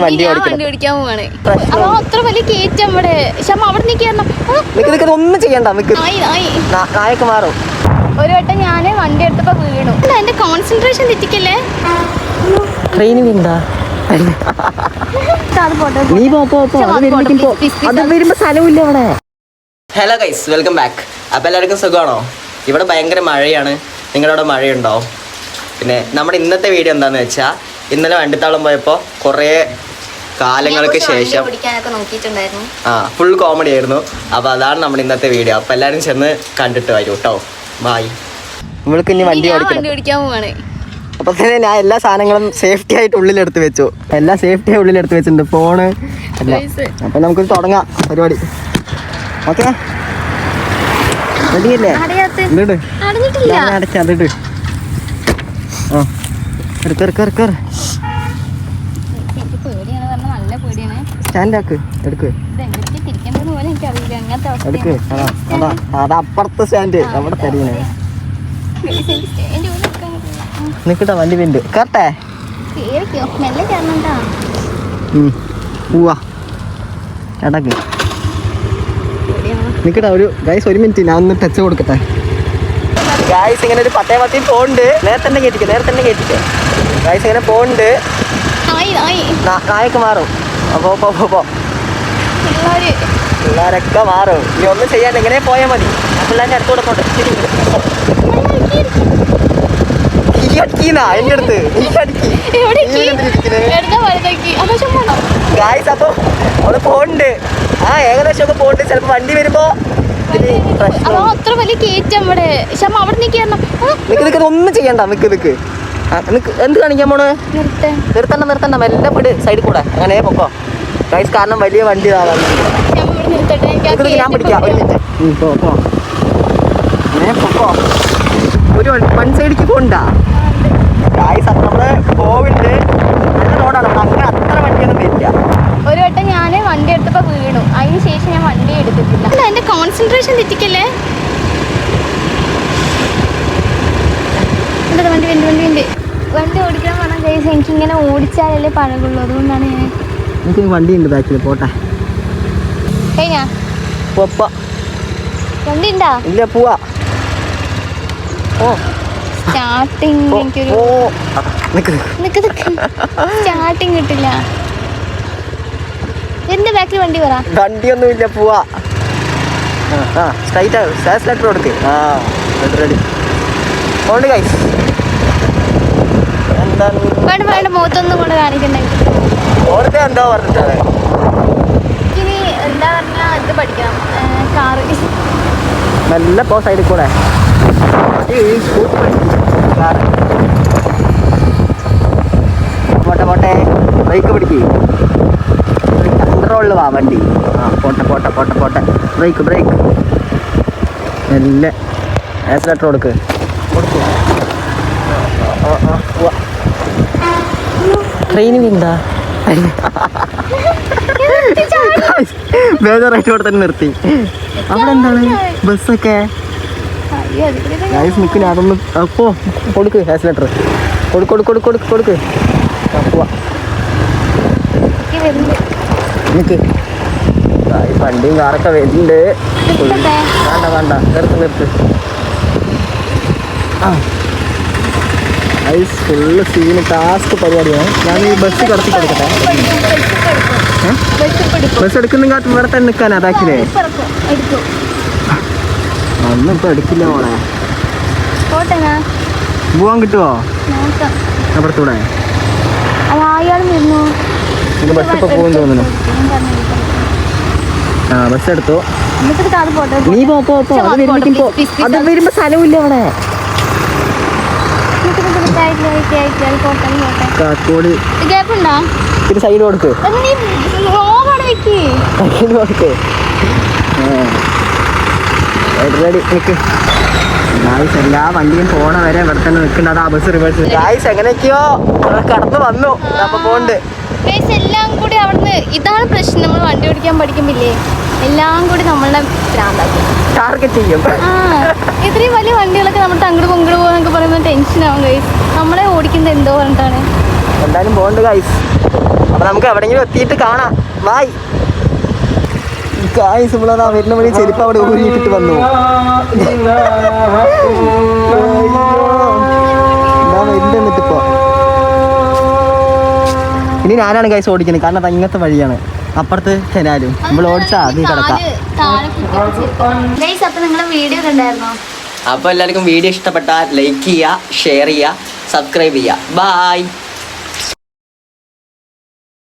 വണ്ടി ഓടിക്കാൻ പോവാണ്. അത്ര വലിയ കേറ്റം അവിടെ. അവിടെ ഒന്നും ചെയ്യണ്ട, നായൊക്കെ മാറും. ഒരു വട്ടം ഞാന് വണ്ടി എടുത്തപ്പോ വീണു. എന്റെ കോൺസെൻട്രേഷൻ തെറ്റിക്കല്ലേ. ട്രെയിൻ വീണ്ടാ ഹലോ ഗൈസ്, വെൽക്കം ബാക്ക്. അപ്പോൾ എല്ലാവർക്കും സുഖമാണോ? ഇവിടെ ഭയങ്കര മഴയാണ്. നിങ്ങളവിടെ മഴയുണ്ടോ? പിന്നെ നമ്മുടെ ഇന്നത്തെ വീഡിയോ എന്താണെന്ന് വെച്ചാൽ, ഇന്നലെ വണ്ടിത്താളം പോയപ്പോൾ കുറേ കാലങ്ങൾക്ക് ശേഷം ഫുൾ കോമഡി ആയിരുന്നു. അപ്പോൾ അതാണ് നമ്മുടെ ഇന്നത്തെ വീഡിയോ. അപ്പോൾ എല്ലാവരും ചെന്ന് കണ്ടിട്ട് വരൂ കേട്ടോ. ബായ്. നമ്മൾക്ക് ഇനി വണ്ടി ഓടിക്കാൻ പോവാണ്. അപ്പോൾ തന്നെ ഞാൻ എല്ലാ സാധനങ്ങളും സേഫ്റ്റി ആയിട്ട് ഉള്ളിലെടുത്ത് വെച്ചു. എല്ലാം സേഫ്റ്റി ആയി ഉള്ളിലെടുത്ത് വെച്ചിട്ടുണ്ട്, ഫോണ് എല്ലാം. അപ്പോൾ നമുക്ക് തുടങ്ങാം പരിപാടി. ഓക്കെ, റെഡിയല്ലേ? അടച്ചതിട്ട് സ്റ്റാൻഡാക്ക് എടുക്ക്. അതപ്പുറത്തെ സ്റ്റാൻഡ് അവിടെ തരീനെ. നിക്കട്ടാ, വണ്ടി പിണ്ട് കറട്ടെ പോവാ. ചേട്ടാക്ക് നിക്കട്ടാ, ഒരു ഗൈസ് ഒരു മിനിറ്റ്, ഞാൻ ഒന്ന് ടച്ച് കൊടുക്കട്ടെ. ഗൈസ് ഇങ്ങനെ ഒരു 10 പോണ്ട്. നേരത്തെ കേട്ടിക്കോ ഗൈസ്. ഇങ്ങനെ പോണ്ട്, നായൊക്കെ മാറും. അപ്പോ പിള്ളേരൊക്കെ മാറും. ഇനി ഒന്നും ചെയ്യാൻ ഇങ്ങനെ പോയാൽ മതി. പിള്ളേരുടെ അടുത്ത് കൊടുക്കോട്ടെ. എന്റെ അടുത്ത് ഗായ്സ്, അപ്പൊ അവള് പോണ്ട്. ഏകദേശം ഒക്കെ പോണ്ട്. ചിലപ്പോ വണ്ടി വരുമ്പോ അത്ര വലിയ കേറ്റം അവിടെ. ഒന്നും ചെയ്യണ്ട, നിക്ക് എന്ത് കാണിക്കാൻ പോണ്? നിർത്തണ്ട, മെല്ലെ വിട് സൈഡിൽ കൂടെ. അങ്ങനെ പൊക്കോ ഗൈസ്, കാരണം വലിയ വണ്ടി ഞാൻ പിടിക്കാം. ഒരു മിനിറ്റ് പൊക്കോ. ഒരു വൺ സൈഡിലേക്ക് പോണ്ടാ ഗൈസ്. അപ്പൊ നമ്മള് പോവിണ്ട്. നല്ല റോഡാണ്, അങ്ങനെ അത്ര വണ്ടിയൊന്നും വരില്ല. ഒരു വട്ടം ഞാന് വണ്ടി എടുത്തപ്പോ വീണു. അതിന് ശേഷം ഞാൻ വണ്ടി എടുത്തിട്ടില്ല. എന്റെ കോൺസെൻട്രേഷൻ തെറ്റിക്കല്ലേ. വണ്ടി ഓടിക്കാൻ പറഞ്ഞ ഗൈസ്, എനിക്ക് ഇങ്ങനെ ഓടിച്ചാലല്ലേ പഴകുള്ളൂ. അതുകൊണ്ടാണ് ഞാൻ. എനിക്ക് വണ്ടി ഉണ്ട് ബാക്കിൽ, പോട്ടെ. വണ്ടി ഉണ്ടാ? ഇല്ല, പോവാ. സ്റ്റാർട്ടിങ് എനിക്കൊരു സ്റ്റാർട്ടിങ് കിട്ടില്ല. എന്റെ ബാക്കിൽ വണ്ടി പറ. വണ്ടിയൊന്നും ഇല്ല, പോവാ. സ്ട്രൈറ്റ് ലെറ്റർ കൊടുക്ക്. Ready pond guys. വേണ്ട മുഖത്തൊന്നും കൂടെ കാണിക്കണ്ടേ. ഓർത്ത് എന്തോ പറഞ്ഞിട്ടാണ്. ഇനി എന്താ പറഞ്ഞാ ഇത് പഠിക്കണം, കാറ്. നല്ല പോ സൈഡിൽ കൂടെ. പോട്ടെ, ബ്രേക്ക് പിടിക്ക്. കൺട്രോളിൽ വാ വണ്ടി. പോട്ടെ. ബ്രേക്ക് നല്ല ആക്സിലേറ്റർ കൊടുക്ക്. ട്രെയിൻ വീണ്ടാ ബേജാറായിട്ട് ഇവിടെ തന്നെ നിർത്തി. അവിടെ എന്താണ് ബസ്സൊക്കെ നിൽക്കുന്ന. അതൊന്ന് അപ്പോ കൊടുക്ക് ആക്സിലേറ്റർ. കൊടുക്ക്. നിക്ക്. വണ്ടിയും കാറൊക്കെ വരുന്നുണ്ട്. വേണ്ട നിർത്ത്. ഫുള്ള് സീന് ടാസ്ക് പരിപാടിയാണ്. ഞാൻ ഈ ബസ് കടത്തി കൊടുക്കട്ടെ. ബസ് എടുക്കുന്നെങ്കിൽ ഇവിടെ തന്നെ നിൽക്കാൻ അതാക്കില്ലേ. ഒന്നും ഇപ്പൊ എടുക്കില്ല മോളെ. പോവാൻ കിട്ടുവോ അപ്പുറത്തൂടെ? ബസ് ഇപ്പൊ പോകും തോന്നുന്നു. ബസ് എടുത്തോ. നീ പോ. അത് വരുമ്പോ സ്ഥലമില്ല അവിടെ. കാക്കോട് ഇത് സൈഡ് കൊടുക്ക്. റെഡി നിക്ക്. ഗായ്സ് എല്ലാ വണ്ടിയും പോണ വരെ ഇവിടെ തന്നെ നിൽക്കണ്ട. അതാ ബസ് റിവേഴ്സ്. ഗായ്സ് എങ്ങനെയൊക്കെയോ കടന്നു വന്നു. അപ്പൊ പോണ്ട് എല്ലാം കൂടി അവിടുന്ന്. ഇതാണ് പ്രശ്നം, നമ്മൾ വണ്ടി ഓടിക്കാൻ പഠിക്കുമ്പില്ലേ, എല്ലാം കൂടി നമ്മളെ ടാർഗറ്റ് ചെയ്യും. ഇത്രയും വലിയ വണ്ടികളൊക്കെ നമ്മൾ അങ്ങോട്ട് പൊങ്ങോട്ട് പോകുന്നൊക്കെ പറയുമ്പോൾ ടെൻഷനാവും ഗൈസ്. നമ്മളെ ഓടിക്കുന്നത് എന്തോ പറഞ്ഞിട്ടാണ്. എന്തായാലും പോകണ്ട് ഗൈസ്. അപ്പൊ നമുക്ക് എവിടെയെങ്കിലും എത്തിയിട്ട് കാണാം. Bye guys. നമ്മളതാ വരുന്ന വഴി ചെരുപ്പ് അവിടെ ഊരിയിട്ടിട്ട് വന്നു. എന്നിട്ടിപ്പോ ഇനി ഞാനാണ് ഗൈസ് ഓടിക്കുന്നത്, കാരണം അത് ഇങ്ങനത്തെ വഴിയാണ്. അപ്പുറത്ത് കനാലും നമ്മൾ ഓടിച്ചാ നീ കിടക്കാം. അപ്പൊ നിങ്ങളെ വീഡിയോ കണ്ടായിരുന്നോ? അപ്പോൾ എല്ലാവർക്കും വീഡിയോ ഇഷ്ടപ്പെട്ടാൽ ലൈക്ക് ചെയ്യുക, ഷെയർ ചെയ്യുക, സബ്സ്ക്രൈബ് ചെയ്യുക. ബായ്.